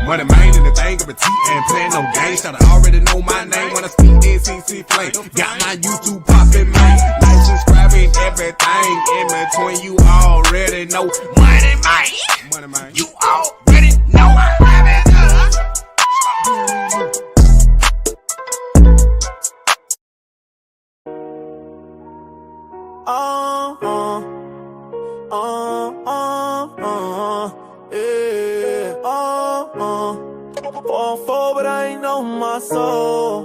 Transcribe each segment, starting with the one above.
Money main and the thing of a T and playing no games. Should already know my name when I speak NCC flame. Got my YouTube poppin', man. Like, subscribing, everything in between. You already know. Money man. You already know. Fall, but I ain't know my soul.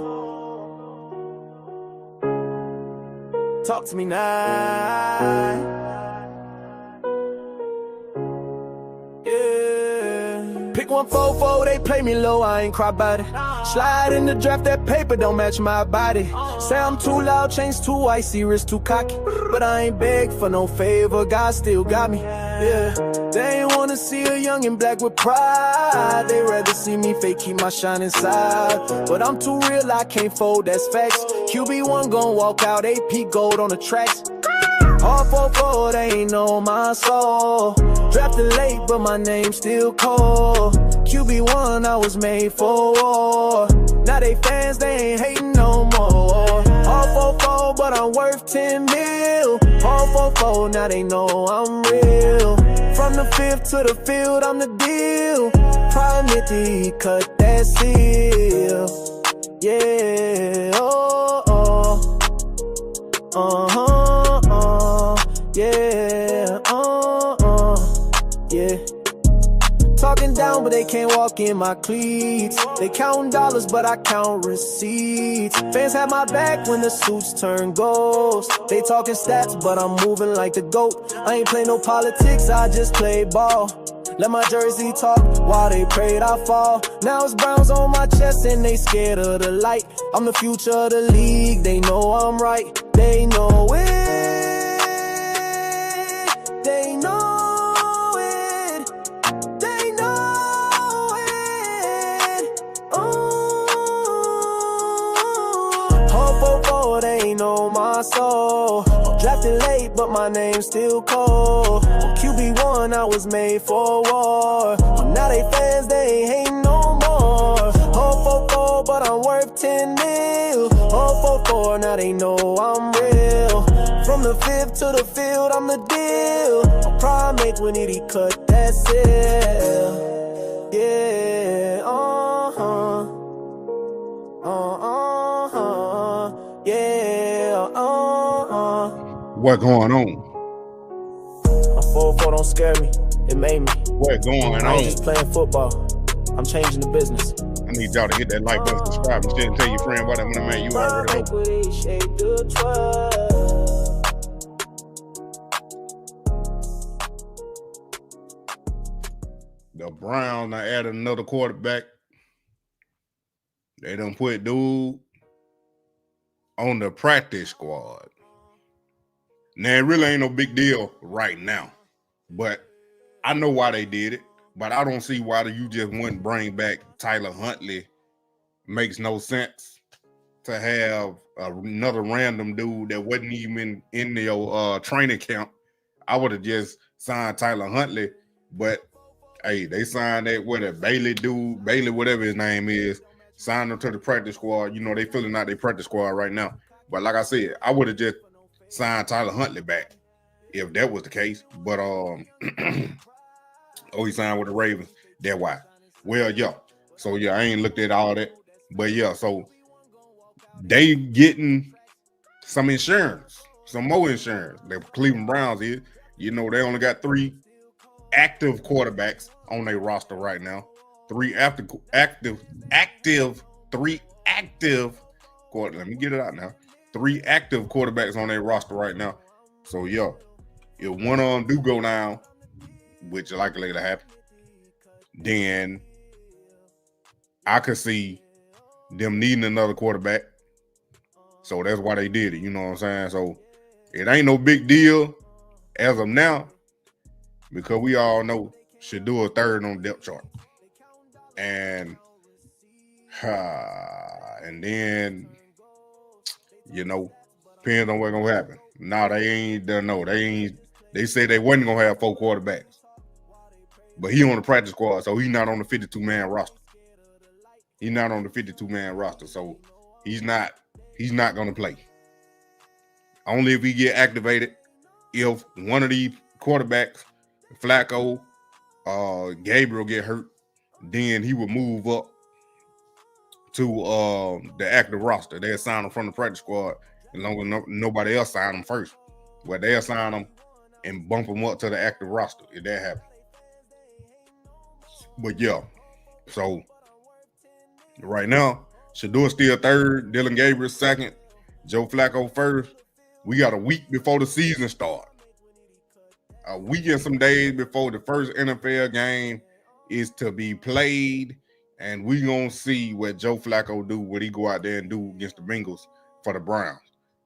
Talk to me now. Yeah. Pick 144, they play me low, I ain't cry about it. Slide in the draft, that paper don't match my body. Say I'm too loud, chains too icy, wrist too cocky. But I ain't beg for no favor, God still got me. Yeah. They ain't wanna see a youngin' black with pride. They rather see me fake, keep my shine inside. But I'm too real, I can't fold, that's facts. QB1 gon' walk out, AP gold on the tracks. All 4-4, they ain't know my soul. Drafted late, but my name still cold. QB1, I was made for war. Now they fans, they ain't hating no more. All 4-4, but I'm worth 10 mil. All 4-4, now they know I'm real. From the fifth to the field, I'm the deal. Promise he cut that seal. Yeah, yeah. Talking down, but they can't walk in my cleats. They counting dollars, but I count receipts. Fans have my back when the suits turn ghosts. They talking stats, but I'm moving like the GOAT. I ain't play no politics, I just play ball. Let my jersey talk while they prayed I fall. Now it's Browns on my chest and they scared of the light. I'm the future of the league, they know I'm right. They know it. They know it. They know it. All 4-4, they ain't know my soul. Drafted late, but my name's still cold. On QB1, I was made for war. Now they fans, they ain't hating no more. All 4-4, but I'm worth 10 mil. All 4-4, now they know I'm real. From the fifth to the field, I'm the deal. A primate when he cut that seal. Yeah, What going on? My 4-4 don't scare me, it made me. What going on? I ain't just playing football, I'm changing the business. I need y'all to hit that like button, subscribe, and share, and tell your friend about that Money Man. You already know. The Browns now added another quarterback. They done put dude on the practice squad. Now, it really ain't no big deal right now, but I know why they did it, but I don't see why you just wouldn't bring back Tyler Huntley. Makes no sense to have another random dude that wasn't even in your training camp. I would have just signed Tyler Huntley, but hey, they signed that Bailey, whatever his name is, signed him to the practice squad. You know, they filling out their practice squad right now. But like I said, I would have just signed Tyler Huntley back if that was the case. But he signed with the Ravens. That's why. Well, yeah. So yeah, I ain't looked at all that. But yeah, so they getting some insurance, some more insurance. The Cleveland Browns is, you know, they only got 3 active quarterbacks on their roster right now. 3 active. Let me get it out now. 3 active quarterbacks on their roster right now. So yeah, if one of them do go down, which is likely to happen, then I could see them needing another quarterback. So that's why they did it. You know what I'm saying? So it ain't no big deal as of now, because we all know should do a third on the depth chart. And then, you know, depends on what's gonna happen. No, they ain't. They said they wasn't gonna have 4 quarterbacks. but he on the practice squad, so he's not on the 52-man roster. He's not on the 52-man roster, so he's not gonna play. Only if he get activated. If one of these quarterbacks, Flacco, Gabriel, get hurt, then he would move up to the active roster. They'll sign him from the practice squad as long as nobody else sign him first. Well, they'll sign him and bump him up to the active roster if that happens. But yeah, so right now, Shador still third, Dylan Gabriel second, Joe Flacco first. We got a week before the season starts. A week and some days before the first NFL game is to be played, and we gonna see what Joe Flacco do, what he go out there and do against the Bengals for the Browns.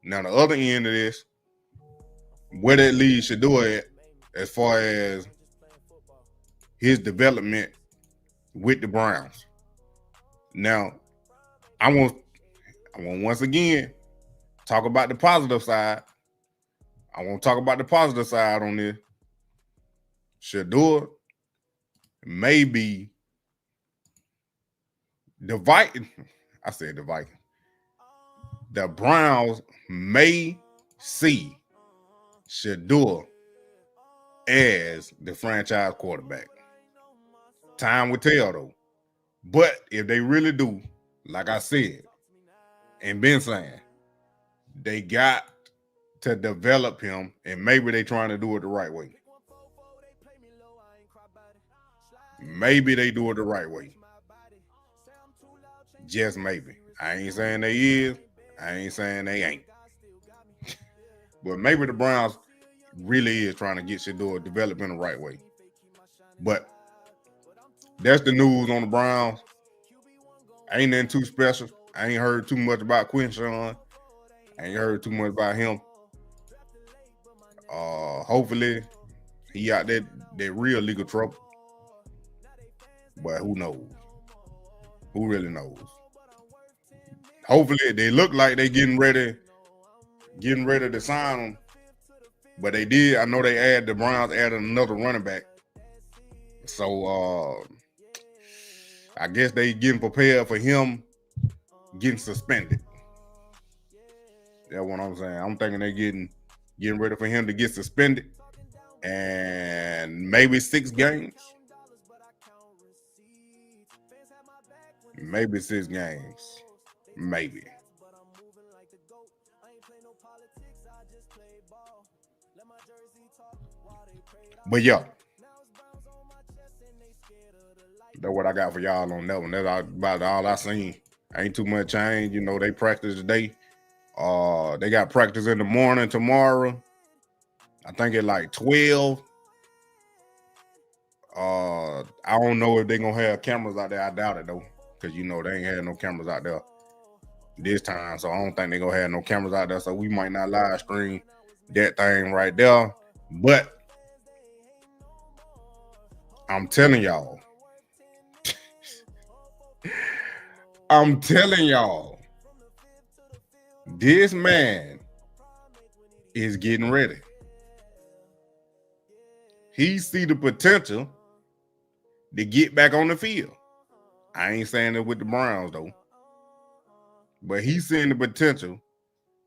Now, the other end of this, where that leads Shador at as far as his development with the Browns. Now, I want once again talk about the positive side. I want to talk about the positive side on this. Shador may be the Vikings. I said the Vikings. The Browns may see Shador as the franchise quarterback. Time will tell, though. But if they really do, like I said, and been saying, they got to develop him, and maybe they trying to do it the right way. Maybe they do it the right way. Just maybe. I ain't saying they is. I ain't saying they ain't. But maybe the Browns really is trying to get Shador developed in the right way. But that's the news on the Browns. Ain't nothing too special. I ain't heard too much about Quinshawn. I ain't heard too much about him. Hopefully he out there that real legal trouble. But who knows? Who really knows? Hopefully they look like they getting ready to sign him. But they did. I know the Browns added another running back. So I guess they getting prepared for him getting suspended. That's what I'm saying. I'm thinking they getting ready for him to get suspended, and maybe 6 games. Maybe 6 games. Maybe. But yeah, that's what I got for y'all on that one. That's about all I seen. Ain't too much change. You know, they practice today. They got practice in the morning tomorrow. I think at like 12. I don't know if they're gonna have cameras out there. I doubt it though, because you know they ain't had no cameras out there this time. So I don't think they're gonna have no cameras out there. So we might not live stream that thing right there. But I'm telling y'all. This man is getting ready. He see the potential to get back on the field. I ain't saying it with the Browns though, but he's seeing the potential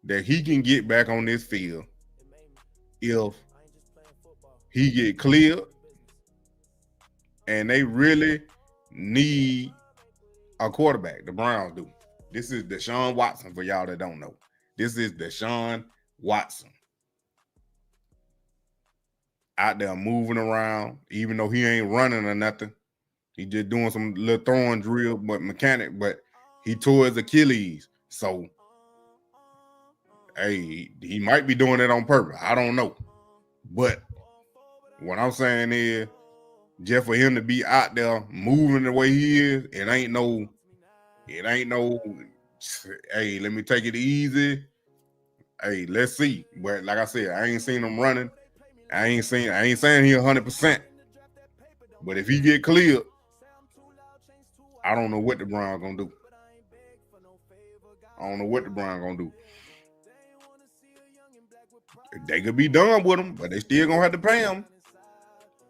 that he can get back on this field if he get cleared, and they really need a quarterback. The Browns do. This is Deshaun Watson for y'all that don't know. This is Deshaun Watson. Out there moving around, even though he ain't running or nothing. He just doing some little throwing drill, but he tore his Achilles. So, hey, he might be doing it on purpose. I don't know. But what I'm saying is, just for him to be out there moving the way he is, it ain't no, hey, let me take it easy. Hey, let's see. But like I said, I ain't seen him running. I ain't saying he 100%. But if he get cleared, I don't know what the Browns gonna do. They could be done with him, but they still gonna have to pay him.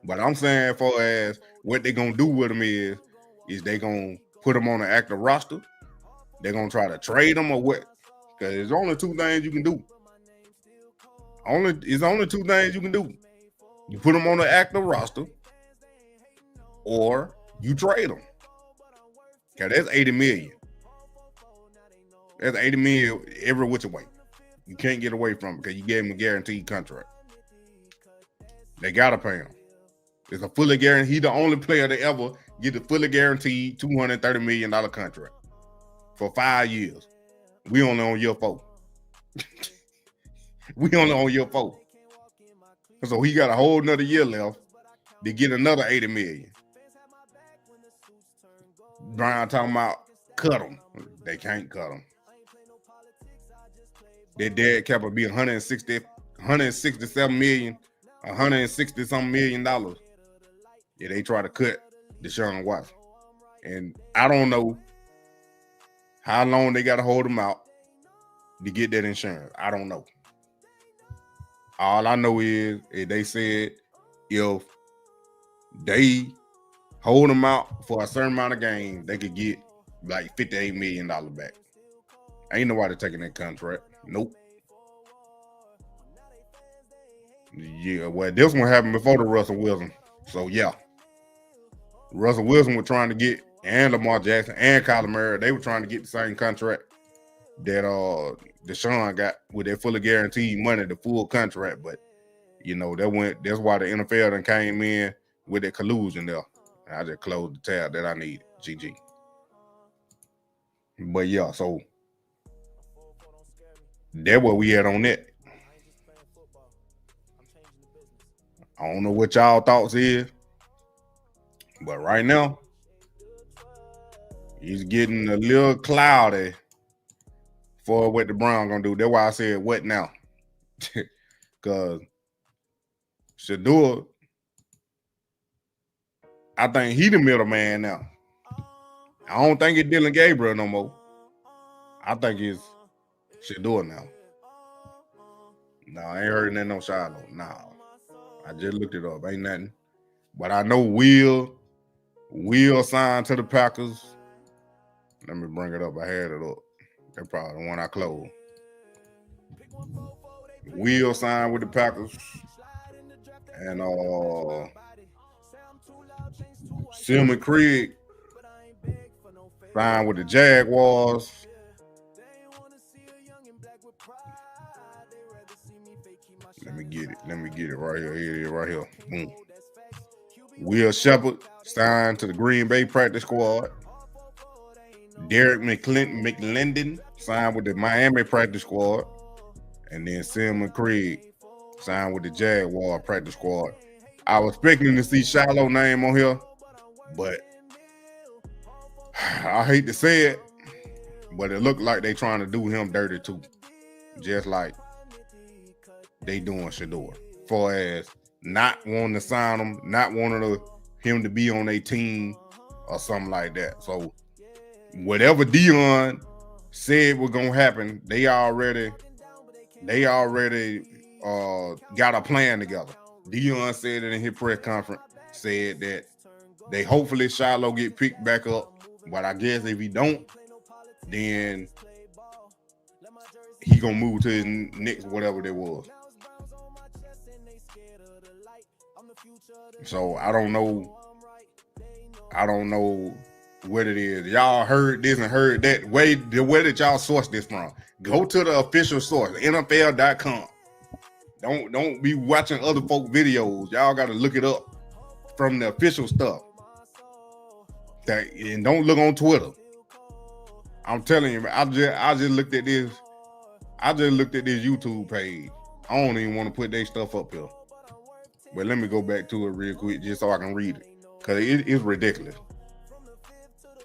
But I'm saying, for as what they gonna do with him is they gonna put him on an active roster. They're gonna try to trade him or what? Because there's only two things you can do. It's only two things you can do. You put him on the active roster, or you trade him. Cause that's 80 million. That's 80 million every which way. You can't get away from it because you gave him a guaranteed contract. They gotta pay him. It's a fully guaranteed. He's the only player to ever get a fully guaranteed $230 million contract for 5 years. We only on year 4. We only on year 4. So he got a whole nother year left to get another 80 million. Brian talking about cut him. They can't cut him. Their dead cap will be 167 million, 160 something $1 million. Yeah, they try to cut Deshaun Watson. And I don't know how long they got to hold him out to get that insurance. I don't know. All I know is they said if they hold him out for a certain amount of games, they could get like $58 million back. Ain't nobody taking that contract. Nope. Yeah, well, this one happened before the Russell Wilson. So, yeah. Russell Wilson was trying to get, and Lamar Jackson, and Kyler Murray, they were trying to get the same contract that Deshaun got with their fully guaranteed money, the full contract. But, you know, that's why the NFL done came in with that collusion there. I just closed the tab that I need. GG. But, yeah, so that's what we had on that. I don't know what y'all thoughts is, but right now, he's getting a little cloudy for what the Browns gonna do. That's why I said, what now? Because Shedeur, I think he the middleman now. I don't think it's Dylan Gabriel no more. I think it's Shedeur now. No, I ain't heard that no Shiloh. No. I just looked it up. Ain't nothing. But I know Will signed to the Packers. Let me bring it up. I had it up. That's probably the one I closed. Will signed with the Packers. And Silman Craig signed with the Jaguars. Let me get it right here. Here it is right here. Boom. Will Shepard signed to the Green Bay practice squad. Derek McLendon signed with the Miami practice squad. And then Silman Craig signed with the Jaguar practice squad. I was expecting to see Shiloh's name on here, but I hate to say it, but it looked like they trying to do him dirty too. Just like they doing Shedeur, for as not wanting to sign him, not wanting him to be on a team or something like that. So whatever Dion said was gonna happen, they already got a plan together. Dion said it in his press conference, said that they hopefully Shiloh get picked back up, but I guess if he don't, then he gonna move to his next whatever that was. So I don't know what it is. Y'all heard this and heard that. Where did y'all source this from? Go to the official source, NFL.com. Don't be watching other folk videos. Y'all got to look it up from the official stuff. And don't look on Twitter. I'm telling you, I just looked at this. I just looked at this YouTube page. I don't even want to put their stuff up here. But let me go back to it real quick just so I can read it. Because it's ridiculous.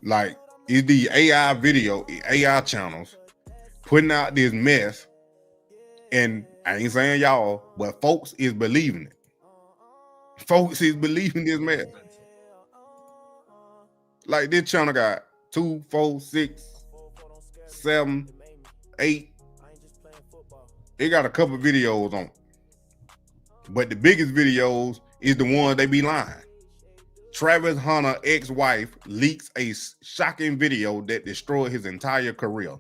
Like, it's the AI channels putting out this mess. And I ain't saying y'all, but folks is believing it. Folks is believing this mess. Like, this channel got 2, 4, 6, 7, 8. It got a couple videos on it. But the biggest videos is the one they be lying. Travis Hunter ex-wife leaks a shocking video that destroyed his entire career.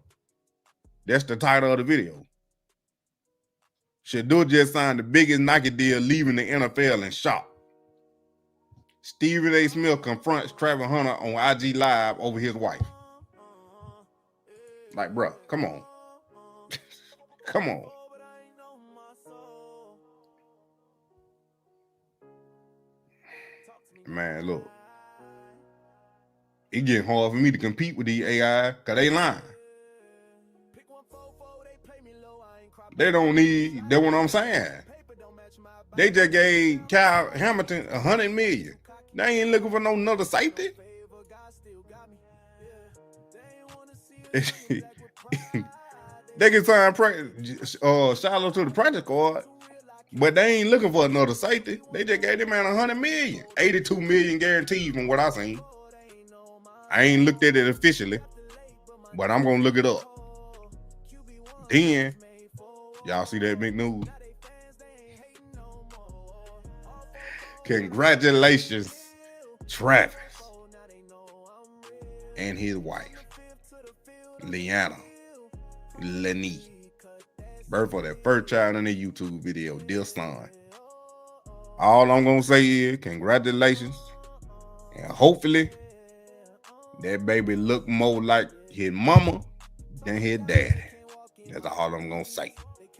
That's the title of the video. Shedeur just signed the biggest Nike deal, leaving the NFL in shock. Stephen A. Smith confronts Travis Hunter on IG Live over his wife. Like, bro, come on. Come on. Man, look. It getting hard for me to compete with these AI because they lying. They don't need, that's what I'm saying. They just gave Kyle Hamilton $100 million. They ain't looking for no another safety. They can sign Shiloh to the practice squad, but they ain't looking for another safety. They just gave them man $100 million, $82 million guaranteed from what I seen. I ain't looked at it officially, but I'm gonna look it up. Then y'all see that big news? Congratulations, Travis and his wife, Leanna Lenny. Birth for that first child in the YouTube video, dear son. All I'm gonna say is congratulations, and hopefully that baby look more like his mama than his daddy. That's all I'm gonna say.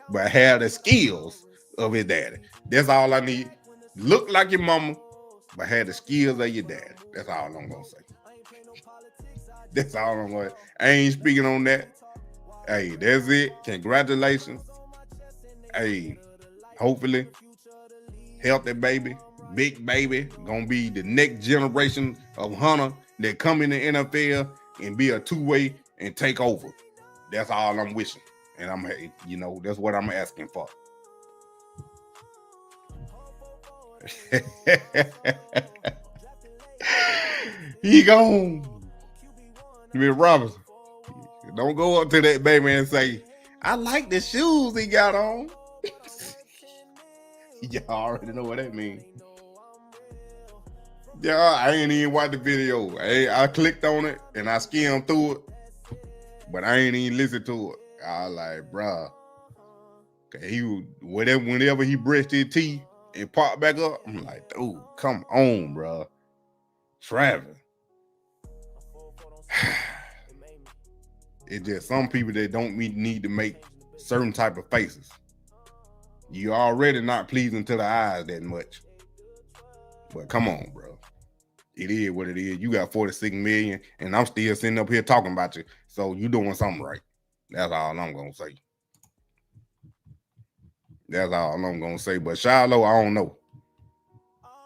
But have the skills of his daddy. That's all I need. Look like your mama, but have the skills of your daddy. That's all I'm gonna say. That's all I'm gonna. I ain't speaking on that. Hey, that's it. Congratulations. Hey, hopefully, healthy baby, big baby, gonna be the next generation of Hunter that come in the NFL and be a two-way and take over. That's all I'm wishing. And I'm, you know, that's what I'm asking for. He gone. Miss Robinson, don't go up to that baby and say, I like the shoes he got on. Y'all already know what that means. Yeah, I ain't even watched the video. I clicked on it and I skimmed through it, but I ain't even listened to it. I was like, bruh. Whenever he brushed his teeth and popped back up, I'm like, dude, come on, bruh. Travis. It's just some people that don't need to make certain type of faces. You already not pleasing to the eyes that much. But come on, bro. It is what it is. You got 46 million, and I'm still sitting up here talking about you. So you doing something right. That's all I'm gonna say. That's all I'm gonna say. But Shiloh, I don't know.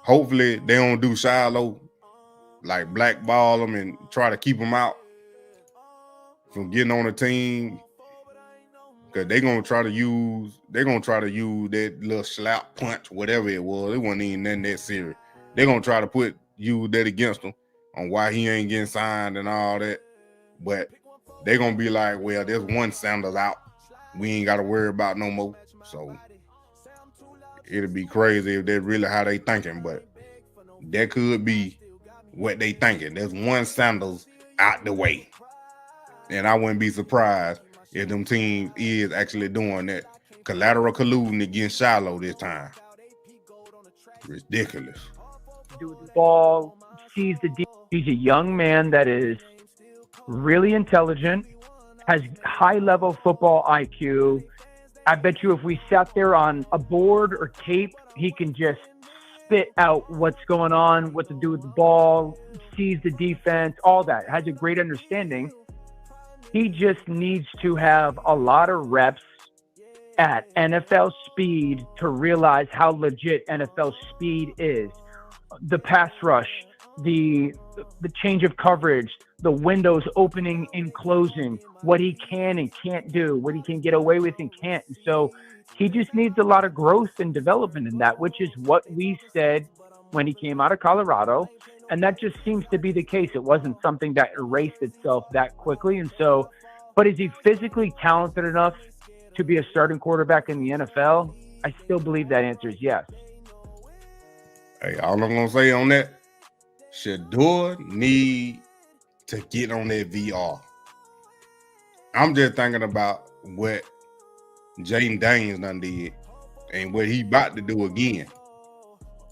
Hopefully they don't do Shiloh like blackball him and try to keep him out from getting on the team. Cause they're gonna try to use that little slap punch, whatever it was. It wasn't even nothing that serious. They're gonna try to use that against him on why he ain't getting signed and all that. But they're gonna be like, well, there's one Sanders out. We ain't gotta worry about no more. So it'll be crazy if that's really how they thinking, but that could be what they thinking. There's one Sanders out the way. And I wouldn't be surprised if them teams is actually doing that collateral colluding against Shiloh this time. Ridiculous. Do the ball, sees the deep. He's a young man that is really intelligent, has high-level football IQ. I bet you if we sat there on a board or tape, he can just spit out what's going on, what to do with the ball, sees the defense, all that. Has a great understanding. He just needs to have a lot of reps at NFL speed to realize how legit NFL speed is. The pass rush, the change of coverage, the windows opening and closing, what he can and can't do, what he can get away with and can't. And so he just needs a lot of growth and development in that, which is what we said when he came out of Colorado. And that just seems to be the case. It wasn't something that erased itself that quickly. And so, but is he physically talented enough to be a starting quarterback in the NFL? I still believe that answer is yes. Hey, all I'm gonna say on that, Shador need to get on that VR. I'm just thinking about what Jaden Daniels done did and what he about to do again.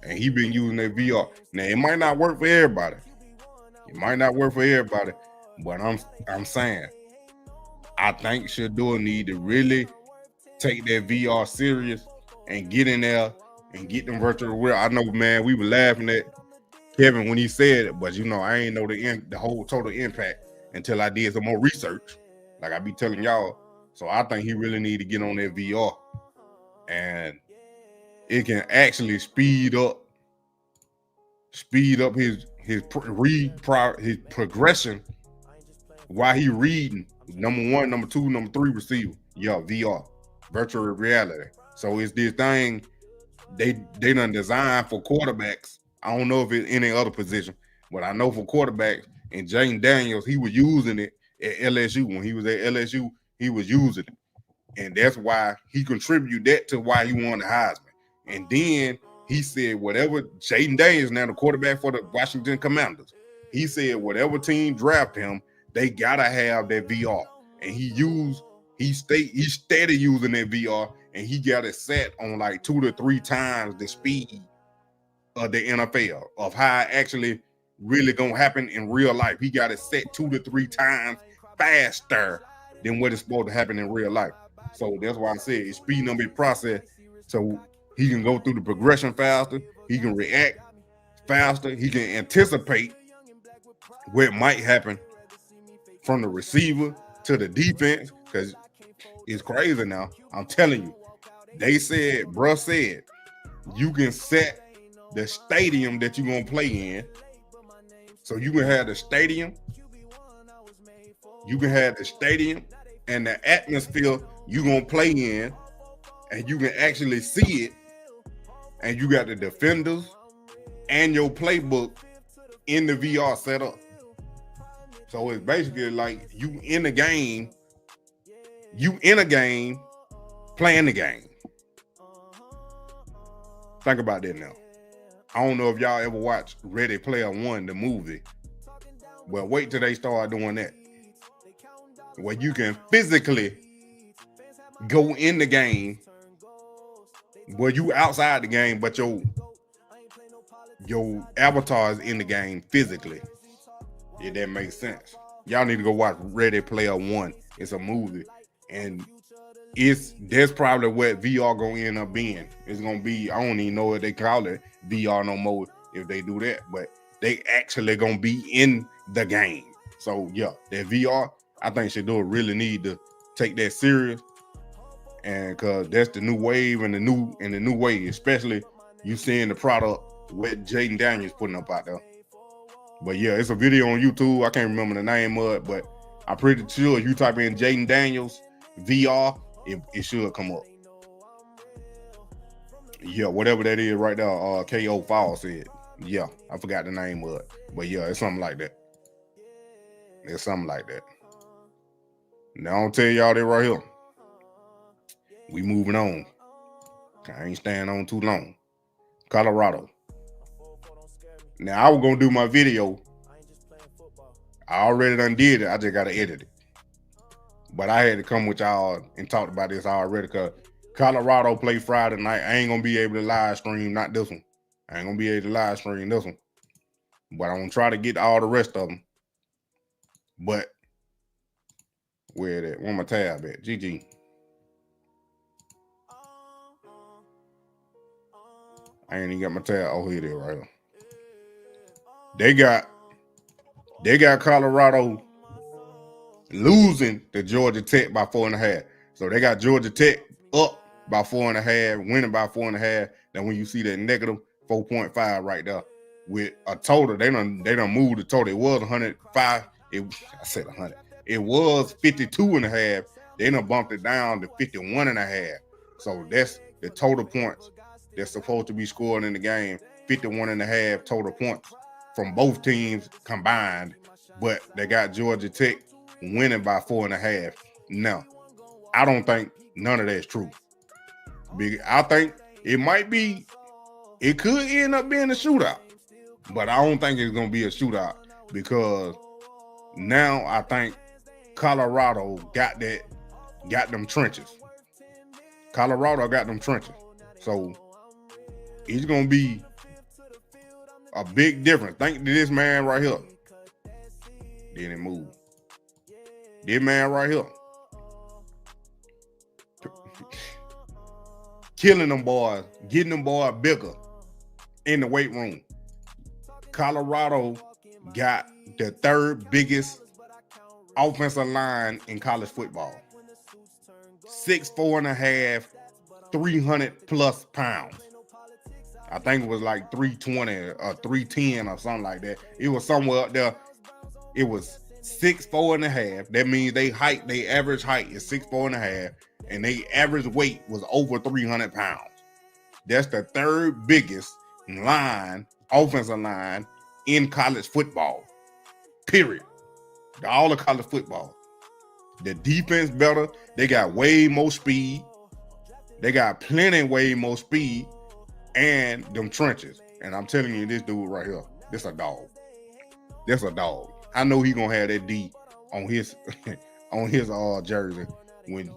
And he been using that VR. Now it might not work for everybody. It might not work for everybody, but I'm saying I think Shador need to really take that VR serious and get in there and get them virtual real. I know, man, we were laughing at Kevin when he said it, but I ain't know the whole total impact until I did some more research. Like I be telling y'all. So I think he really need to get on that VR, and it can actually speed up his progression while he reading number 1, number 2, number 3 receiver. Yeah, VR, virtual reality. So it's this thing they done designed for quarterbacks. I don't know if it's any other position, but I know for quarterbacks, and Jaden Daniels, he was using it at LSU. When he was at LSU, he was using it. And that's why he contributed that to why he won the Heisman. And then he said whatever, Jaden Daniels now the quarterback for the Washington Commanders, he said whatever team draft him, they gotta have that VR. And he steady using that VR, and he got it set on like 2 to 3 times the speed of the NFL, of how it actually really gonna happen in real life. He got it set 2 to 3 times faster than what is supposed to happen in real life. So that's why I said it's speeding up his process, so he can go through the progression faster, he can react faster, he can anticipate what might happen from the receiver to the defense, because it's crazy now. I'm telling you, they said, bruh said, you can set the stadium that you're gonna play in. So you can have the stadium, and the atmosphere you're gonna play in, and you can actually see it, and you got the defenders and your playbook in the VR setup. So it's basically like you in a game playing the game. Think about that now. I don't know if y'all ever watched Ready Player One, the movie. Well, wait till they start doing that, where you can physically go in the game, where you outside the game, but your avatar is in the game physically. If that makes sense. Y'all need to go watch Ready Player One. It's a movie, and that's probably what VR gonna end up being. It's gonna be, I don't even know if they call it VR no more if they do that, but they actually gonna be in the game. So yeah, that VR, I think Shador really need to take that serious, and cause that's the new wave and the new way, especially you seeing the product what Jaden Daniels putting up out there. But yeah, it's a video on YouTube. I can't remember the name of it, but I'm pretty sure if you type in Jaden Daniels VR, it should come up. Yeah, whatever that is right there, KO Fall said. Yeah, I forgot the name of it. But yeah, it's something like that. It's something like that. Now I'll tell y'all that right here. We moving on. I ain't staying on too long. Colorado. Now I was gonna do my video. I already done did it. I just gotta edit it. But I had to come with y'all and talk about this already, because Colorado play Friday night. I ain't gonna be able to live stream, not this one. I ain't gonna be able to live stream this one. But I'm gonna try to get all the rest of them. But where that? Where my tab at? GG. I ain't even got my tab. Oh, here it is right here. They got Colorado losing to Georgia Tech by 4.5. So they got Georgia Tech up by 4.5, winning by 4.5. Then when you see that negative 4.5 right there with a total, they done moved the total. It was 105. I said 100. It was 52.5. They done bumped it down to 51.5. So that's the total points that's supposed to be scored in the game. 51.5 total points from both teams combined. But they got Georgia Tech winning by 4.5. Now, I don't think none of that's true. I think it might be It could end up being a shootout, but I don't think it's gonna be a shootout because now I think Colorado got them trenches. Colorado got them trenches. So it's gonna be a big difference. Think to this man right here. Then it move. This man right here. Killing them boys, getting them boys bigger in the weight room. Colorado got the third biggest offensive line in college football. 6'4.5", 300 plus pounds. I think it was like 320 or 310 or something like that. It was somewhere up there. It was 6'4.5". That means they average height is 6'4.5", and they average weight was over 300 pounds. That's the third biggest offensive line in college football. Period. All of college football. The defense better. They got way more speed. They got way more speed, and them trenches. And I'm telling you, this dude right here, this a dog. That's a dog. I know he gonna have that D on his jersey when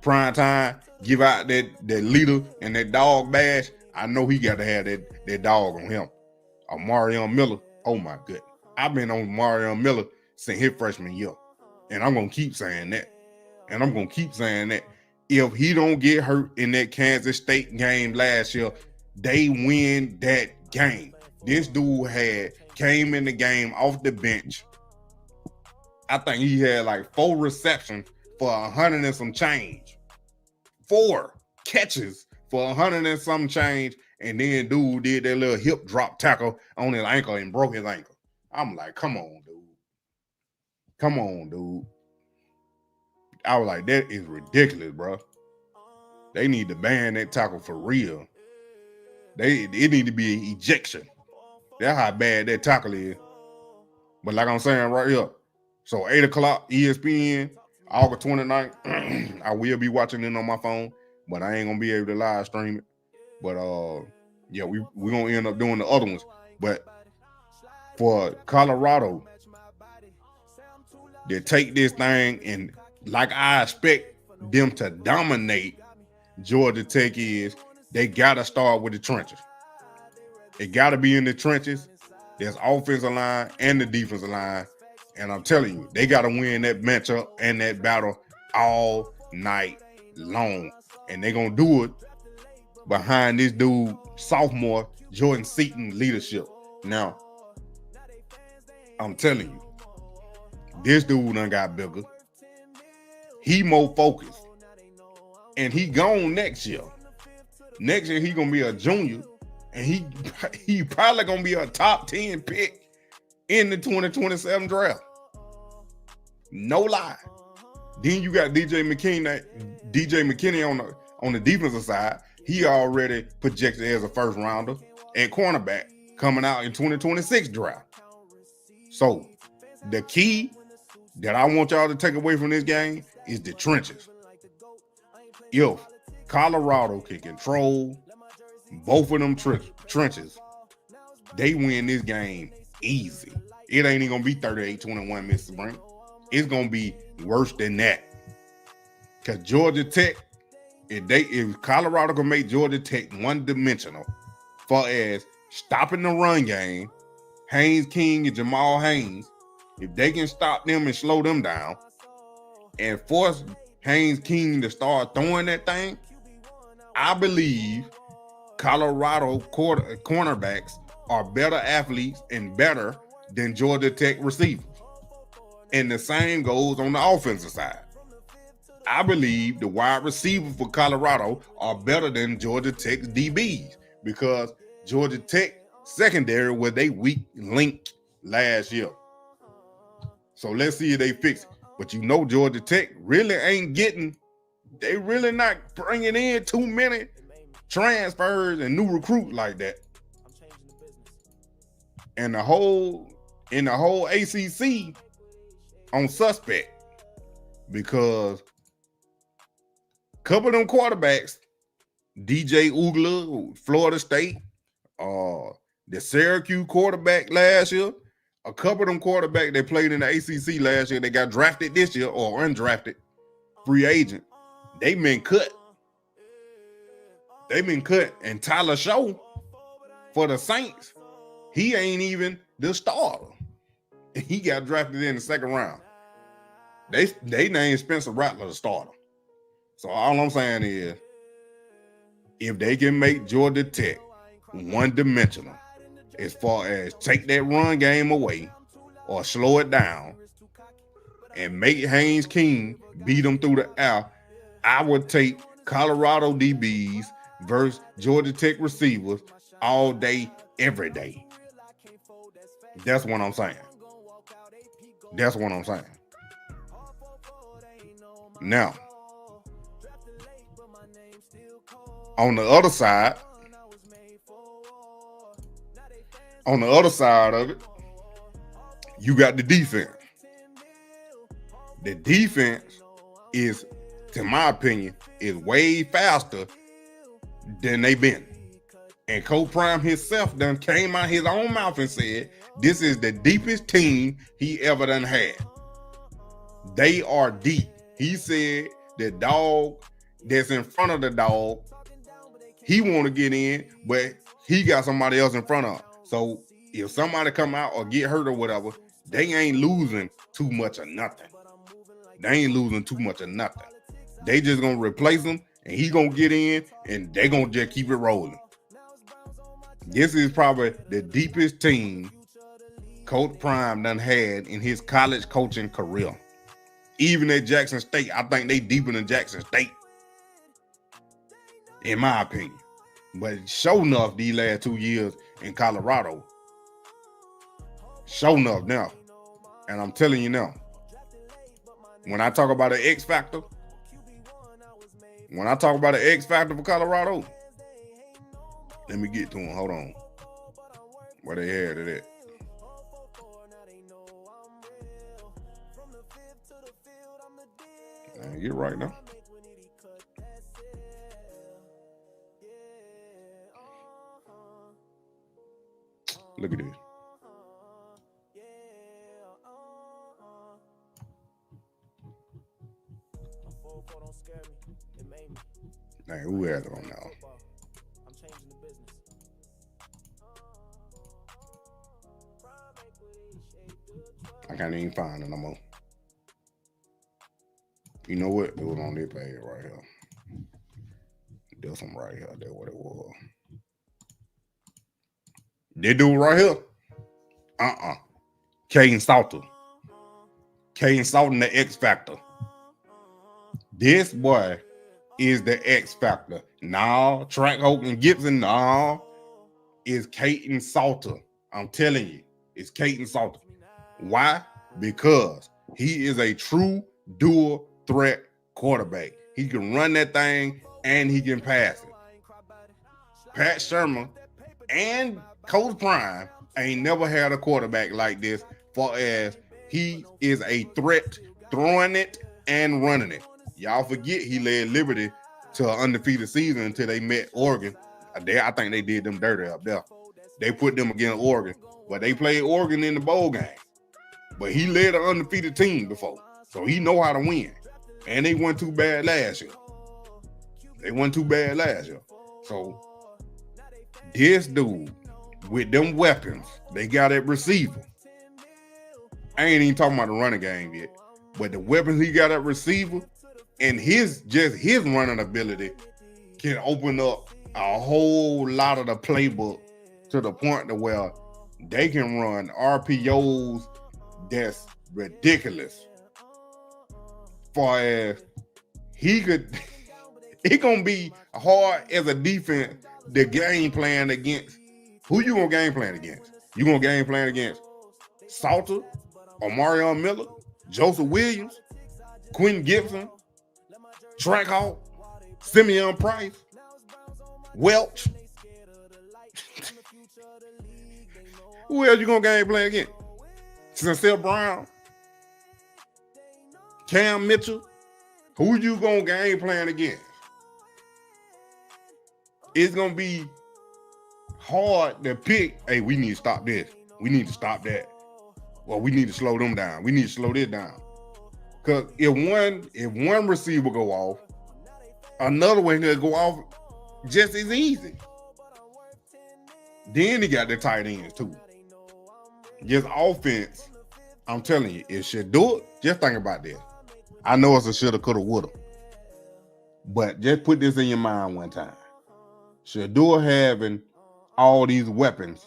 prime time give out that leader and that dog bash. I know he got to have that dog on him. Marion Miller. Oh my goodness. I've been on Marion Miller since his freshman year. And I'm gonna keep saying that. If he don't get hurt in that Kansas State game last year, they win that game. This dude came in the game off the bench. I think he had like 4 receptions for 100 and some change. 4 catches for 100 and some change. And then dude did that little hip drop tackle on his ankle and broke his ankle. I'm like, come on, dude. I was like, that is ridiculous, bro. They need to ban that tackle for real. It need to be an ejection. That's how bad that tackle is. But like I'm saying right here, so 8 o'clock ESPN, August 29th, I will be watching it on my phone, but I ain't gonna be able to live stream it. But yeah, we're gonna end up doing the other ones. But for Colorado, they take this thing, and like I expect them to dominate Georgia Tech is, they gotta start with the trenches. It gotta be in the trenches. There's offensive line and the defensive line. And I'm telling you, they gotta win that matchup and that battle all night long. And they're gonna do it behind this dude, sophomore Jordan Seaton leadership. Now, I'm telling you, this dude done got bigger. He more focused. And he gone next year. Next year, he gonna be a junior. And he probably gonna be a top 10 pick in the 2027 draft. No lie. Then you got DJ McKinney on the defensive side. He already projected as a first rounder and cornerback coming out in 2026 draft. So the key that I want y'all to take away from this game is the trenches. If Colorado can control both of them trenches, they win this game easy. It ain't even gonna be 38-21, Mr. Spring. It's gonna be worse than that. Because Georgia Tech, if Colorado can make Georgia Tech one-dimensional, far as stopping the run game, Haynes King and Jamal Haynes, if they can stop them and slow them down and force Haynes King to start throwing that thing, I believe Colorado cornerbacks are better athletes and better than Georgia Tech receivers. And the same goes on the offensive side. I believe the wide receivers for Colorado are better than Georgia Tech's DBs because Georgia Tech secondary was they weak link last year. So let's see if they fix it. But you know Georgia Tech really they really not bringing in too many transfers and new recruits like that. And the whole ACC on suspect because a couple of them quarterbacks DJ Ugler, Florida State, the Syracuse quarterback last year. A couple of them quarterbacks that played in the ACC last year, they got drafted this year or undrafted, free agent. They been cut. And Tyler Show for the Saints, he ain't even the starter. He got drafted in the second round. They named Spencer Rattler the starter. So all I'm saying is, if they can make Georgia Tech one-dimensional as far as take that run game away or slow it down and make Haynes King beat them through the air, I would take Colorado DBs versus Georgia Tech receivers all day, every day. That's what I'm saying. Now, on the other side of it, you got the defense. The defense is, in my opinion, is way faster than they been. And Coach Prime himself done came out his own mouth and said, this is the deepest team he ever done had. They are deep. He said the dog that's in front of the dog, he want to get in, but he got somebody else in front of him. So if somebody come out or get hurt or whatever, they ain't losing too much of nothing. They just going to replace him, and he going to get in, and they going to just keep it rolling. This is probably the deepest team Coach Prime done had in his college coaching career. Even at Jackson State, I think they deeper than Jackson State, in my opinion. But sure enough, these last 2 years in Colorado, sure enough now. And I'm telling you now, when I talk about an X factor, for Colorado, let me get to him. Hold on. Where they had it at? Get right now. Look at this. Dang, who had it on now? I can't even find it no more. You know what? It was on this page right here. There's some right here. That's what it was. They do it right here. Caden Salter. Caden Salter, the X Factor. This boy is the X Factor. Now, Trent Hope and Gibson, now is Caden Salter. I'm telling you, it's Caden Salter. Why? Because he is a true dual threat quarterback. He can run that thing and he can pass it. Pat Shermer and Coach Prime ain't never had a quarterback like this, for as he is a threat throwing it and running it. Y'all forget he led Liberty to an undefeated season until they met Oregon. I think they did them dirty up there. They put them against Oregon, but they played Oregon in the bowl game. But he led an undefeated team before, so he know how to win. And they weren't too bad last year. So this dude, with them weapons they got at receiver, I ain't even talking about the running game yet, but the weapons he got at receiver and his running ability can open up a whole lot of the playbook to the point to where they can run RPOs that's ridiculous. Far as he could, it gonna be hard as a defense to game plan against. Who you gonna game plan against? You gonna game plan against Salter, Omarion Miller, Joseph Williams, Quentin Gibson, Track Hawk, Simeon Price, Welch. Who else you gonna game plan against? Sincere Brown, Cam Mitchell. Who you gonna game plan against? it's gonna be hard to pick. Hey, we need to stop this. We need to stop that. Well, we need to slow them down. We need to slow this down. Because if one receiver go off, another one can go off just as easy. Then he got the tight ends too. Just offense, I'm telling you, it should do it. Just think about this. I know it's a shoulda, coulda, woulda. But just put this in your mind one time. Shador having all these weapons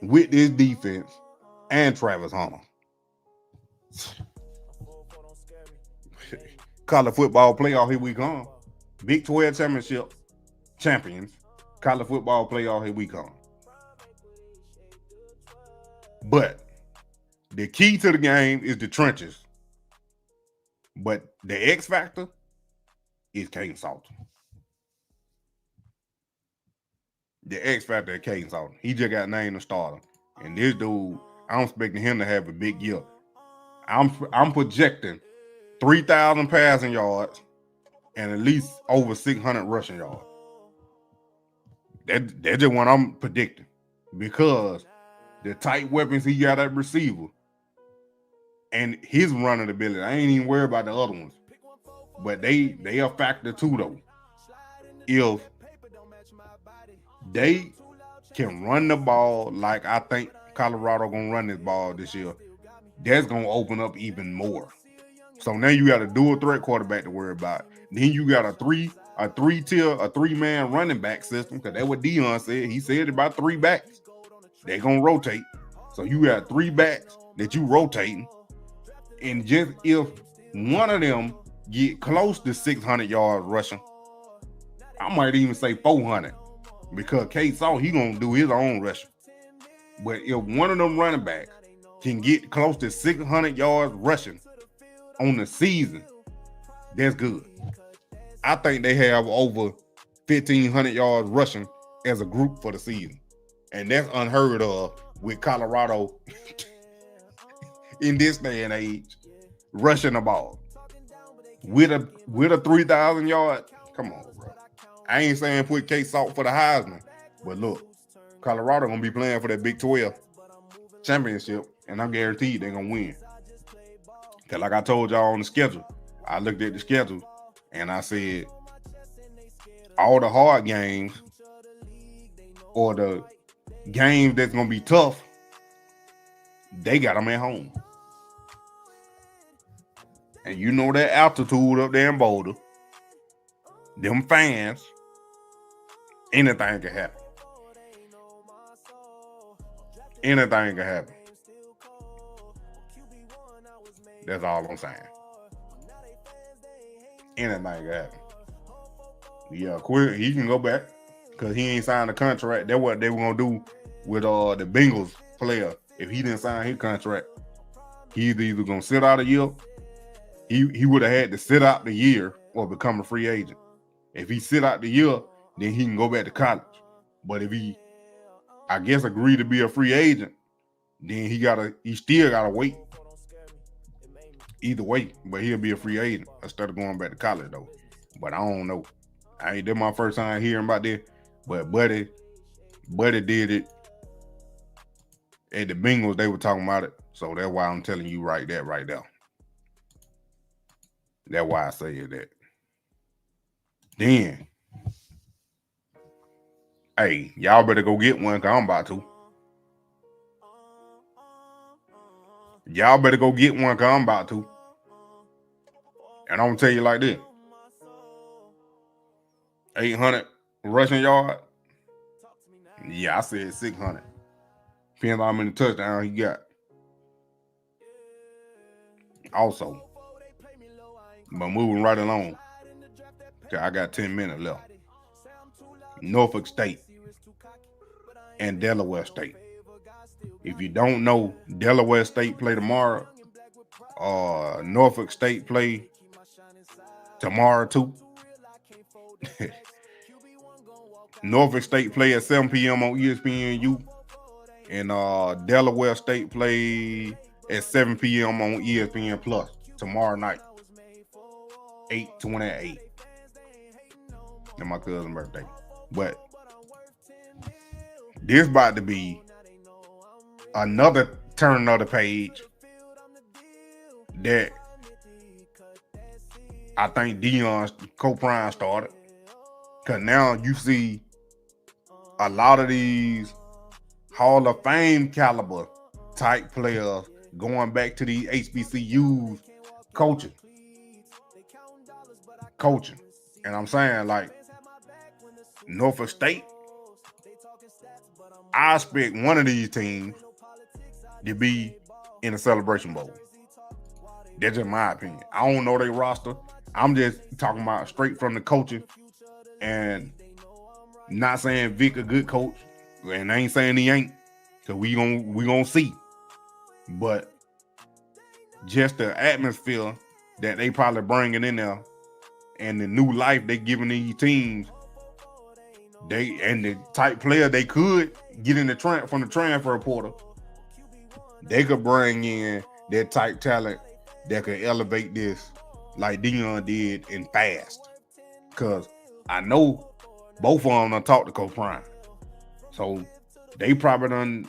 with this defense and Travis Hunter. College football playoff, here we come. Big 12 championship champions. College football playoff, here we come. But the key to the game is the trenches. But the X factor is Caden Salter. The X factor is Caden Salter. He just got named a starter. And this dude, I'm expecting him to have a big year. I'm projecting 3,000 passing yards and at least over 600 rushing yards. That's just what I'm predicting. Because the tight weapons he got at receiver and his running ability, I ain't even worried about the other ones. But they a factor too, though. If they can run the ball like I think Colorado gonna run this ball this year, that's gonna open up even more. So now you got a dual threat quarterback to worry about. Then you got a three-man running back system, because that's what Deion said. He said about 3 backs. They're gonna rotate. So you got 3 backs that you rotating. And just if one of them get close to 600 yards rushing, I might even say 400, because Case Saw, he gonna do his own rushing. But if one of them running backs can get close to 600 yards rushing on the season, that's good. I think they have over 1,500 yards rushing as a group for the season. And that's unheard of with Colorado in this day and age, rushing the ball. With a 3,000 yard, come on, bro. I ain't saying put Case Salt for the Heisman, but look, Colorado gonna be playing for that Big 12 championship, and I'm guaranteed they're gonna win. Cause like I told y'all on the schedule, I looked at the schedule and I said all the hard games or the games that's gonna be tough, they got them at home. And you know that altitude up there in Boulder, them fans, anything can happen. Anything can happen. That's all I'm saying. Anything can happen. Yeah, quick, he can go back because he ain't signed a contract. That's what they were gonna do with the Bengals player. If he didn't sign his contract, he's either gonna sit out a year. He would have had to sit out the year or become a free agent. If he sit out the year, then he can go back to college. But if he, I guess, agree to be a free agent, then he still gotta wait. Either way, but he'll be a free agent instead of going back to college though. But I don't know. I ain't did my first time hearing about this, but Buddy did it. At the Bengals, they were talking about it. So that's why I'm telling you right there. That's why I say that. Then, hey, y'all better go get one, because I'm about to. Y'all better go get one, because I'm about to. And I'm going to tell you like this. 800 rushing yard. Yeah, I said 600. Depends on how many touchdowns he got. Also, but moving right along, I got 10 minutes left. Norfolk State and Delaware State. If you don't know, Delaware State play tomorrow. Norfolk State play tomorrow too. Norfolk State play at 7 p.m. on ESPNU. And Delaware State play at 7 p.m. on ESPN Plus tomorrow night. 8/28. And my cousin's birthday. But this about to be another turn of the page that I think Deion's co-prime started. Because now you see a lot of these Hall of Fame caliber type players going back to these HBCUs coaching. And I'm saying, like, Norfolk State, I expect one of these teams to be in a Celebration Bowl. That's just my opinion. I don't know their roster. I'm just talking about straight from the coaching, and not saying Vic a good coach, and I ain't saying he ain't, because we gonna see. But just the atmosphere that they probably bringing in there, and the new life they giving these teams, and the type player they could get in from the transfer portal, they could bring in that type talent that could elevate this like Deion did and fast. Because I know both of them done talked to Co-Prime. So they probably done,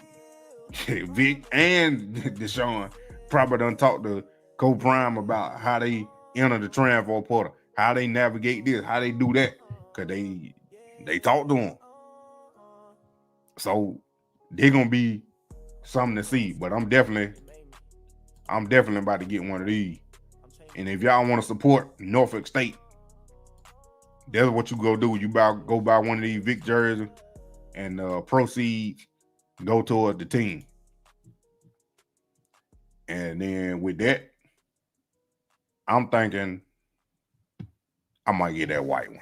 Vic and Deshaun probably done talked to Co-Prime about how they enter the transfer portal, how they navigate this, how they do that. Because they talked to him. So they're going to be something to see. But I'm definitely about to get one of these. And if y'all want to support Norfolk State, that's what you go do. You go buy one of these Vic jerseys, and proceeds go towards the team. And then with that, I'm thinking I might get that white one.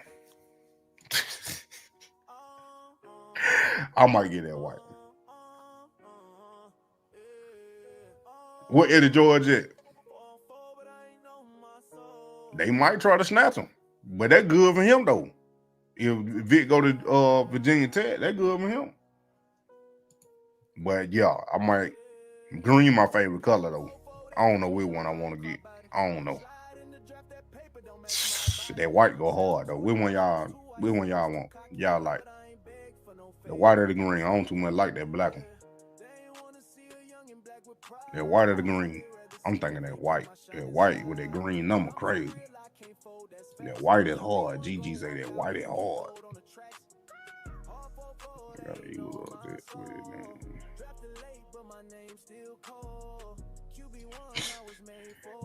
I might get that white one. What Eddie George at? They might try to snatch him, but that's good for him though. If Vic go to Virginia Tech, that's good for him. But yeah, I might. Green my favorite color though. I don't know which one I want to get. I don't know. That white go hard though. Which one y'all want? Y'all like the white or the green? I don't too much like that black one. That white or the green? I'm thinking that white. That white with that green number crazy. That white is hard. GG say that white is hard. I gotta use a little bit with it, man.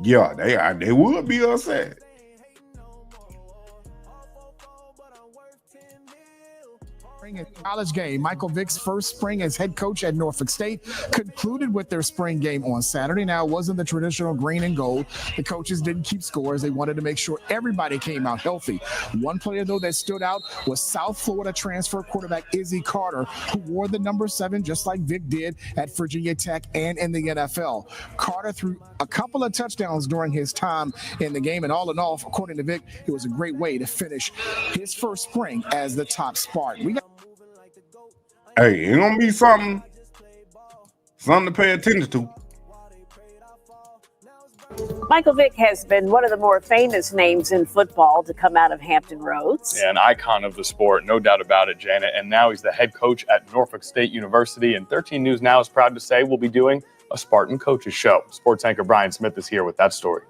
Yeah, they would be upset. In college game, Michael Vick's first spring as head coach at Norfolk State concluded with their spring game on Saturday. Now, it wasn't the traditional green and gold. The coaches didn't keep scores. They wanted to make sure everybody came out healthy. One player, though, that stood out was South Florida transfer quarterback Izzy Carter, who wore the number 7 just like Vic did at Virginia Tech and in the NFL. Carter threw a couple of touchdowns during his time in the game, and all in all, according to Vic, it was a great way to finish his first spring as the top Spartan. Hey, it's gonna be something to pay attention to. Michael Vick has been one of the more famous names in football to come out of Hampton Roads. Yeah, an icon of the sport, no doubt about it, Janet. And now he's the head coach at Norfolk State University. And 13 News Now is proud to say we'll be doing a Spartan Coaches Show. Sports anchor Brian Smith is here with that story.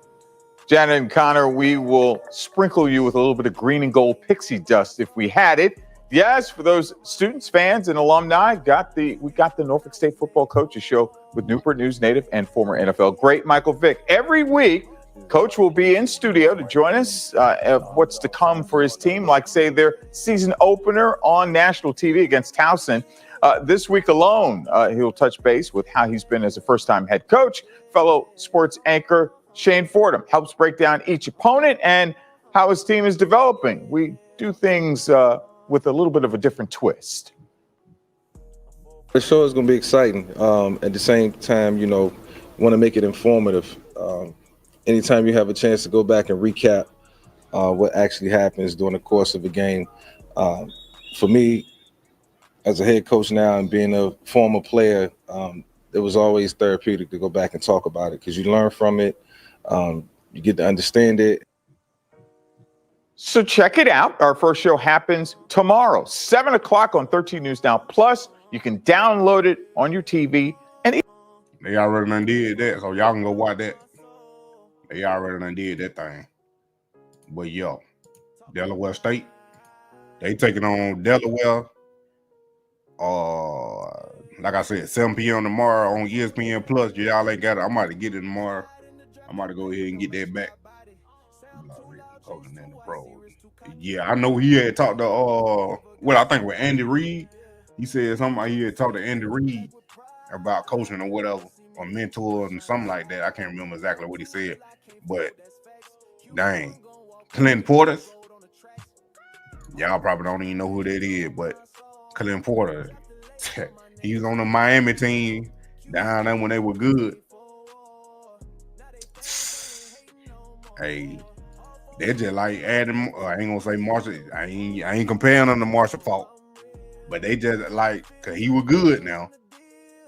Janet and Connor, we will sprinkle you with a little bit of green and gold pixie dust if we had it. Yes, for those students, fans, and alumni, we got the Norfolk State Football Coaches Show with Newport News native and former NFL great Michael Vick. Every week, Coach will be in studio to join us of what's to come for his team, like, say, their season opener on national TV against Towson. This week alone, he'll touch base with how he's been as a first-time head coach. Fellow sports anchor Shane Fordham helps break down each opponent and how his team is developing. We do things with a little bit of a different twist. The show is going to be exciting. At the same time, want to make it informative. Anytime you have a chance to go back and recap what actually happens during the course of a game. For me, as a head coach now and being a former player, it was always therapeutic to go back and talk about it because you learn from it. You get to understand it. So check it out. Our first show happens tomorrow, 7 o'clock on 13 News Now. Plus, you can download it on your TV. And they already done did that, so y'all can go watch that. They already done did that thing. But yo, Delaware State, they taking on Delaware. Like I said, 7 p.m. tomorrow on ESPN Plus. Y'all ain't got it. I'm about to get it tomorrow. I'm about to go ahead and get that back. Yeah, I know he had talked to I think with Andy Reid. He said something. He had talked to Andy Reid about coaching or whatever, or mentor and something like that. I can't remember exactly what he said, but dang, Clinton Portis. Y'all probably don't even know who that is, but Clinton Porter, he was on the Miami team down there when they were good. Hey, they're just like adding. I ain't gonna say Marshall. I ain't comparing them to Marshall Faulk, but they just like, cause he was good. Now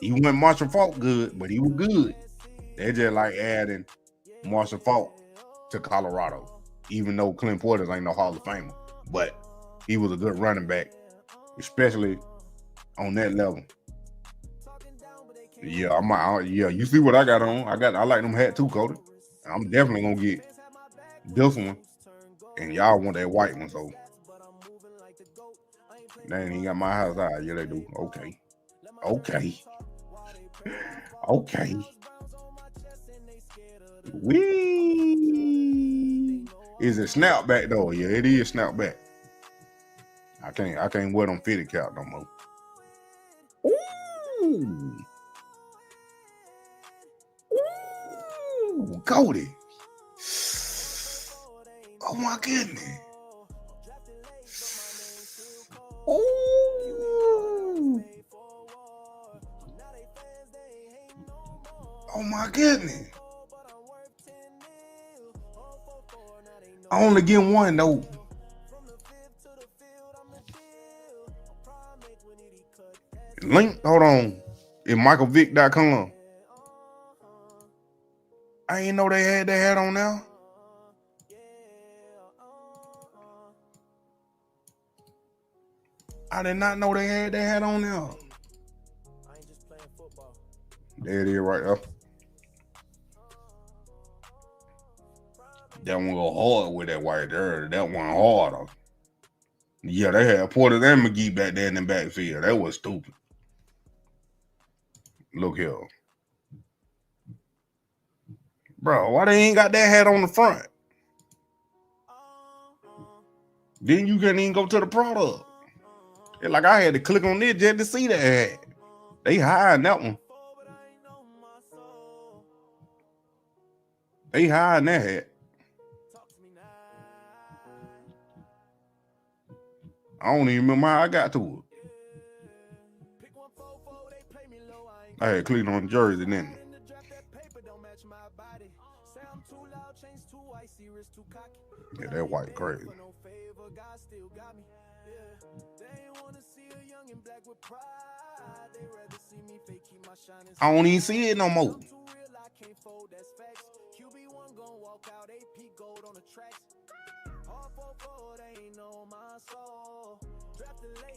he went Marshall Faulk good, but he was good. They just like adding Marshall Faulk to Colorado, even though Clint Porter ain't no Hall of Famer, but he was a good running back, especially on that level. Yeah, you see what I got on? I like them hat too, Cody. I'm definitely gonna get this one, and y'all want that white one, so they ain't even got my house out. Yeah, they do. Okay. Wee. Is it snapback though? Yeah, it is snapback. I can't wear them fitted cap no more. Ooh, Cody. Oh my goodness. Ooh. Oh my goodness. I only get one though. Link, hold on. It's michaelvick.com. I ain't know they had that hat on now. I did not know they had that hat on now. There it is right there. That one go hard with that white there. That one harder. Yeah, they had Porter and McGee back there in the backfield. That was stupid. Look here. Bro, why they ain't got that hat on the front? Then you couldn't even go to the product. It's like I had to click on this just to see that hat. They hiding that one. They hiding that hat. I don't even remember how I got to it. I had clicked on the jersey then. Yeah, that white crazy. I don't even see it no more.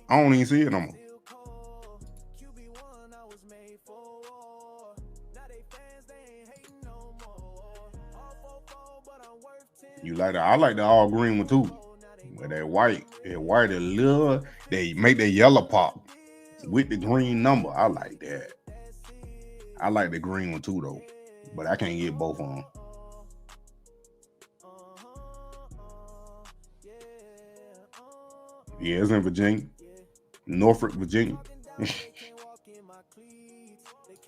I don't even see it no more. You like that? I like the all green one too. But that white a little, they make that yellow pop with the green number. I like that. I like the green one too though. But I can't get both of them. Yeah, it's in Virginia. Norfolk, Virginia.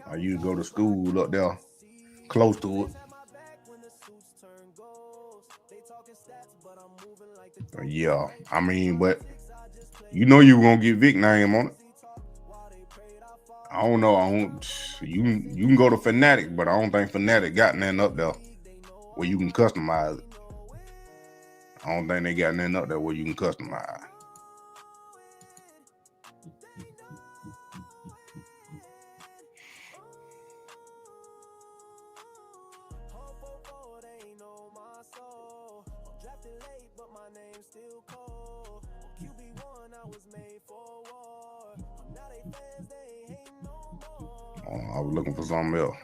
I used to go to school up there, close to it. Yeah, I mean, but you know you were gonna get Vic name on it. I don't know. You can go to Fanatic, but I don't think Fanatic got nothing up there where you can customize it. I don't think they got nothing up there where you can customize. Oh, I was looking for something else.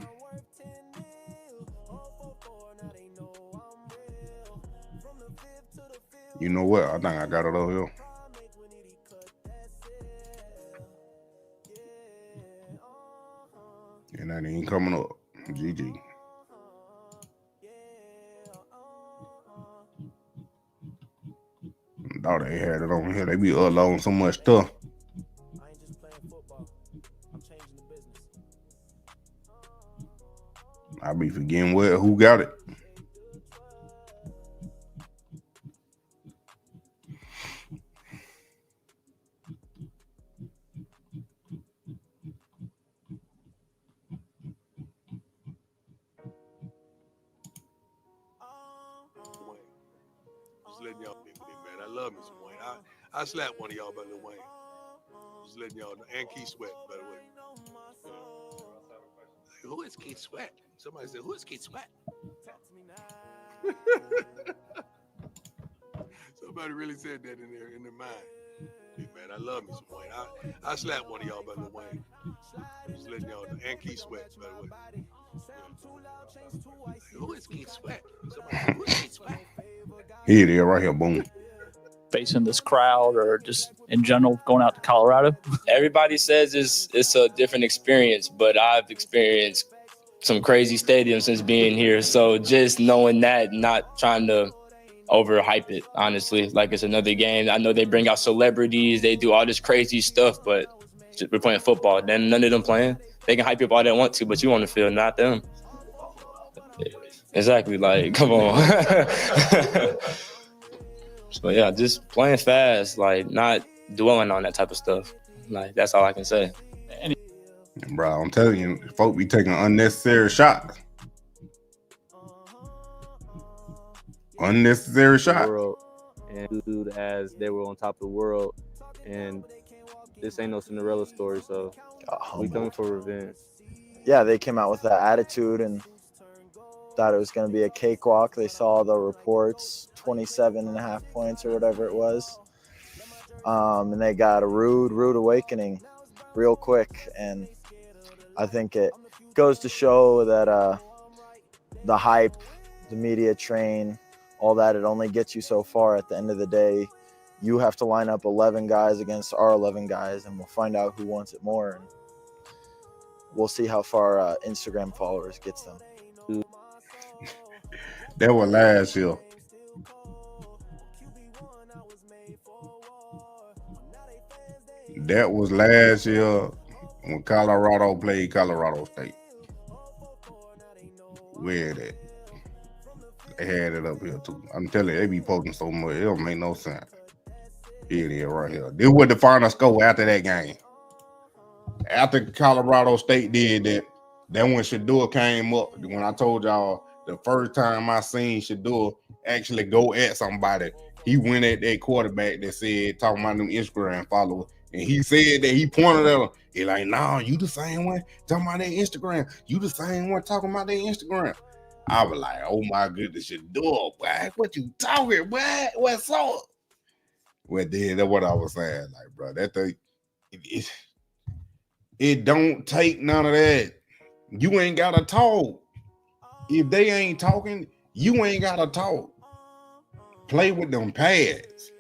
You know what? I think I got it over here. And that ain't coming up. GG. Thought they had it on here. They be uploading so much stuff. I be forgetting who got it. Just letting y'all be with me, man. I love me some Wayne. I slapped one of y'all by Lil Wayne. Just letting y'all know. And Keith Sweat, by the way. Who is Keith Sweat? Somebody said, who is Keith Sweat? Somebody really said that in their mind. Hey, man, I love me some Wayne. I slapped one of y'all by Lil Wayne. Just letting y'all know. And Keith Sweat, by the way. Who is Keith Sweat? Somebody said, who is Keith Sweat? Here it is, right here, boom. Facing this crowd or just in general going out to Colorado? Everybody says it's a different experience, but I've experienced some crazy stadiums since being here. So just knowing that, not trying to overhype it, honestly, like it's another game. I know they bring out celebrities, they do all this crazy stuff, but we're playing football. Then none of them playing. They can hype you up all they want to, but you on the field, not them. Exactly, like, come on. So yeah, just playing fast, like not dwelling on that type of stuff. Like that's all I can say. Bro, I'm telling you, folk be taking unnecessary shots. Unnecessary shot. And dude, as they were on top of the world, and this ain't no Cinderella story, so we coming for revenge. Yeah, they came out with that attitude and thought it was going to be a cakewalk. They saw the reports, 27.5 points or whatever it was. And they got a rude awakening real quick. And I think it goes to show that the hype, the media train, all that, it only gets you so far. At the end of the day, you have to line up 11 guys against our 11 guys, and we'll find out who wants it more. And we'll see how far Instagram followers gets them. That was last year. That was last year when Colorado played Colorado State. Where that? They had it up here too. I'm telling you, they be posting so much, it don't make no sense. Here it is right here. This was the final score after that game. After Colorado State did that, then when Shador came up, when I told y'all the first time I seen Shador actually go at somebody, he went at that quarterback that said, talking about them Instagram followers, and he said that he pointed at him. He like, nah, you the same one talking about that Instagram. You the same one talking about that Instagram. I was like, oh my goodness, Shador, boy, what you talking, boy? What's up? Well, then that's what I was saying, like, bro, that thing, it don't take none of that. You ain't gotta talk. If they ain't talking, you ain't gotta talk. Play with them pads.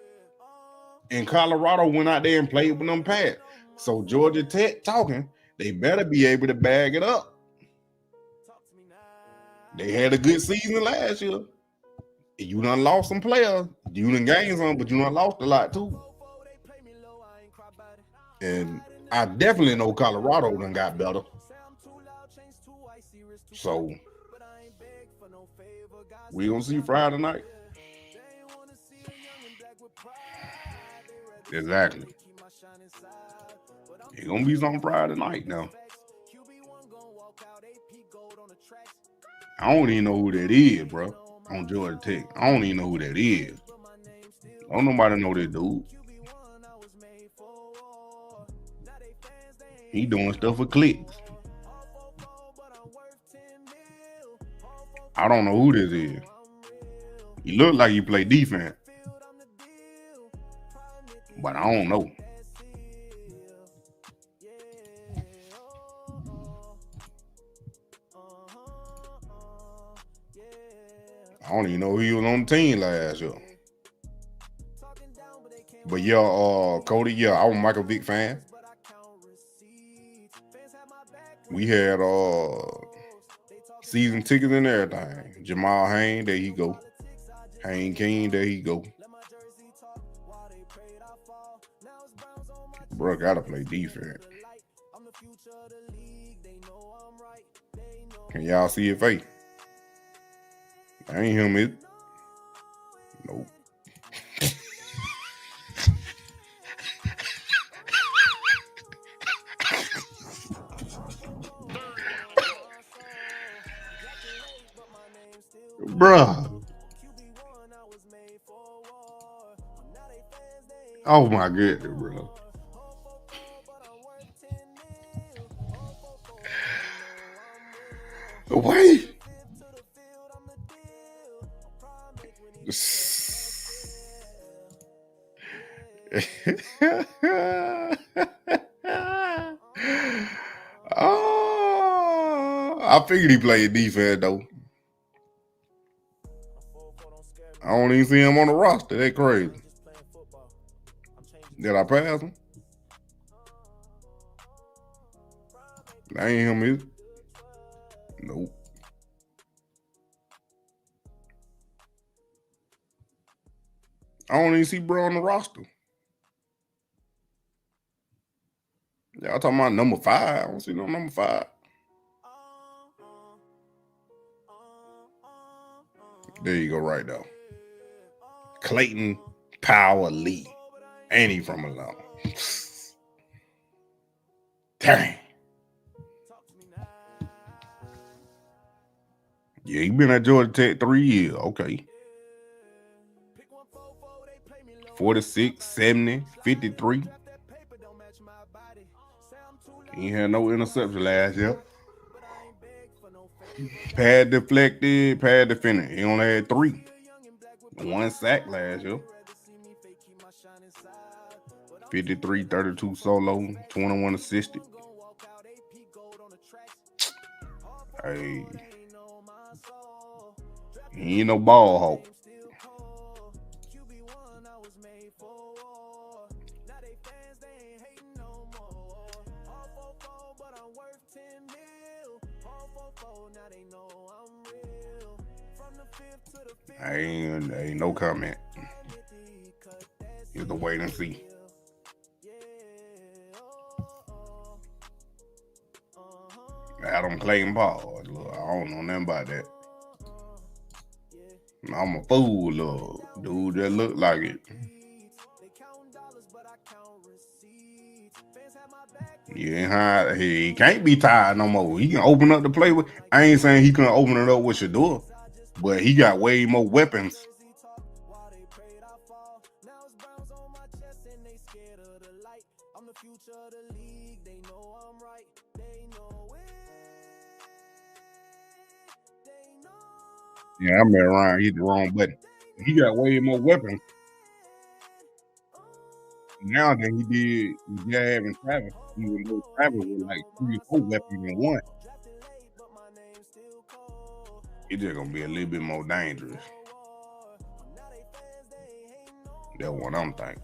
And Colorado went out there and played with them pads. So Georgia Tech talking, they better be able to bag it up. They had a good season last year. You done lost some players. You done gained some, but you done lost a lot too. And I definitely know Colorado done got better. So we gonna see Friday night. Exactly. It's gonna be some Friday night now. I don't even know who that is, bro. On Georgia Tech. I don't even know who that is. Don't nobody know that dude. He doing stuff for clicks. I don't know who this is. He look like he play defense. But I don't know. I don't even know who he was on the team last year. But yeah, Cody, yeah, I was a Michael Vick fan. We had season tickets and everything. Jamal Hayne, there he go. Hayne King, there he go. Bro, gotta play defense. Can y'all see your face? I ain't him, it. Nope. Bruh. Oh my goodness, bro. Wait. Oh, I figured he played defense though. I don't even see him on the roster. That crazy. Did I pass him? That ain't him, is it? Nope. I don't even see bro on the roster. Y'all talking about number 5. I don't see no number 5. There you go, right now. Clayton Power Lee. Ain't he from Atlanta? Dang. Yeah, he been at Georgia Tech 3 years. Okay. 46, 70, 53. He ain't had no interception last year. Pad deflected, pad defended. He only had 3. 1 sack last year. 53, 32 solo, 21 assisted. Hey. He ain't no ball hawk. Ain't no comment. You have to wait and see. Adam Clayton Paul. Look, I don't know nothing about that. I'm a fool, look. Dude that look like it. Yeah, he can't be tired no more. He can open up the play with. I ain't saying he couldn't open it up with Shador, but he got way more weapons. Yeah, I made around. Hit the wrong button. He got way more weapons now than he did with Jab and Travis. Even though Travis was like 3 or 4 weapons in one. It's just gonna be a little bit more dangerous. That's what I'm thinking.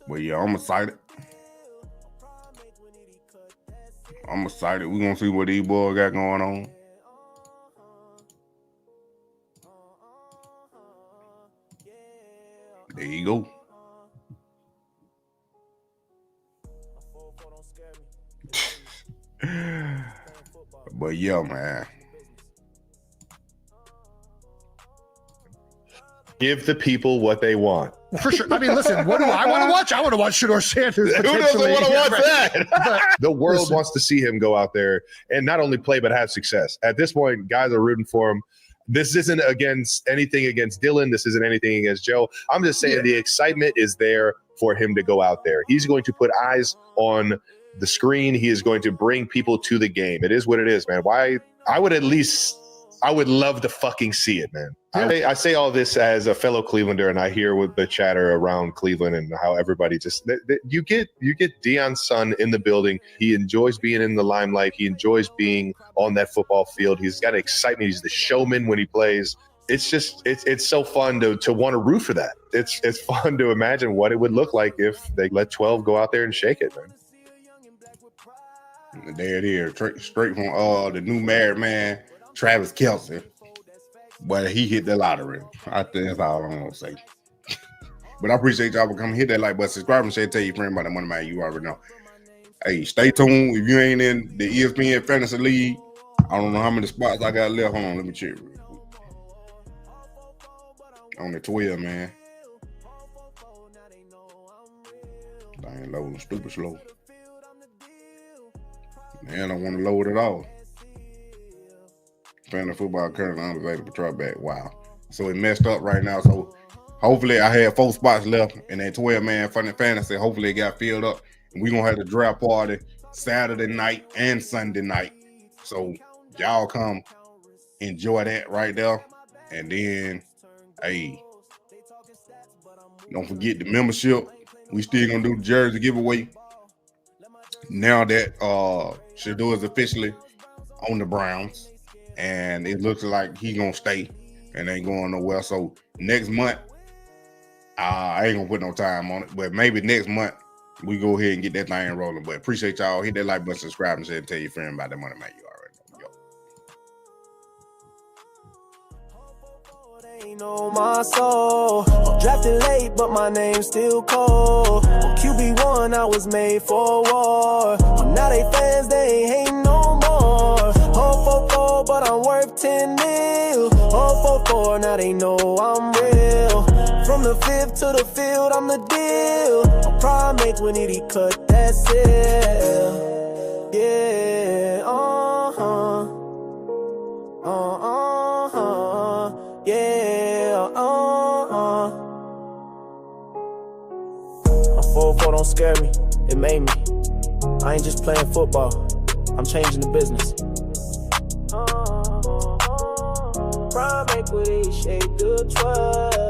But yeah, I'm excited. I'm excited. We're gonna see what these boys got going on. There you go. But yeah, man. Give the people what they want. For sure. I mean, listen, what do I want to watch? I want to watch Shador Sanders. Who doesn't want to watch that? But, the world wants to see him go out there and not only play, but have success. At this point, guys are rooting for him. This isn't anything against Dylan. This isn't anything against Joe. I'm just saying the excitement is there for him to go out there. He's going to put eyes on the screen. He is going to bring people to the game. It is what it is, man. Why? I would at least I would love to fucking see it, man. I say all this as a fellow Clevelander, and I hear with the chatter around Cleveland and how everybody just you get Deion's son in the building. He enjoys being in the limelight. He enjoys being on that football field. He's got excitement. He's the showman when he plays. It's just it's so fun to want to root for that. It's fun to imagine what it would look like if they let 12 go out there and shake it, man. And there it is, straight from the new married man, Travis Kelce. But he hit the lottery. I think that's all I'm gonna say. But I appreciate y'all for coming. Hit that like button, subscribe, and share. Tell your friend about the Money Man. You already know. Hey, stay tuned. If you ain't in the ESPN Fantasy League, I don't know how many spots I got left. Hold on, let me check. On the 12, man. I ain't loading stupid slow. Man, I don't want to load it all. Fantasy football currently unavailable. Try back. Wow. So it messed up right now. So hopefully I had 4 spots left in that 12-man fantasy. Hopefully it got filled up. And we're going to have the draft party Saturday night and Sunday night. So y'all come enjoy that right there. And then, hey, don't forget the membership. We still going to do the jersey giveaway. Now that Shador is officially on the Browns. And it looks like he's going to stay and ain't going nowhere. So next month, I ain't going to put no time on it. But maybe next month, we go ahead and get that thing rolling. But appreciate y'all. Hit that like button, subscribe, and share, and tell your friend about that Money Man. You already know. Yo. Ain't know my soul. I'm drafted late, but my name's still cold. On QB1, I was made for war. Now they fans, they ain't hating no more. Home for 4, but I'm worth 10 mil. Home for 4, now they know I'm real. From the 5th to the field, I'm the deal. I'm primate when he cut that seal. Yeah, yeah, I'm 4-4, don't scare me, it made me. I ain't just playing football, I'm changing the business. Prime equity, shape the 12.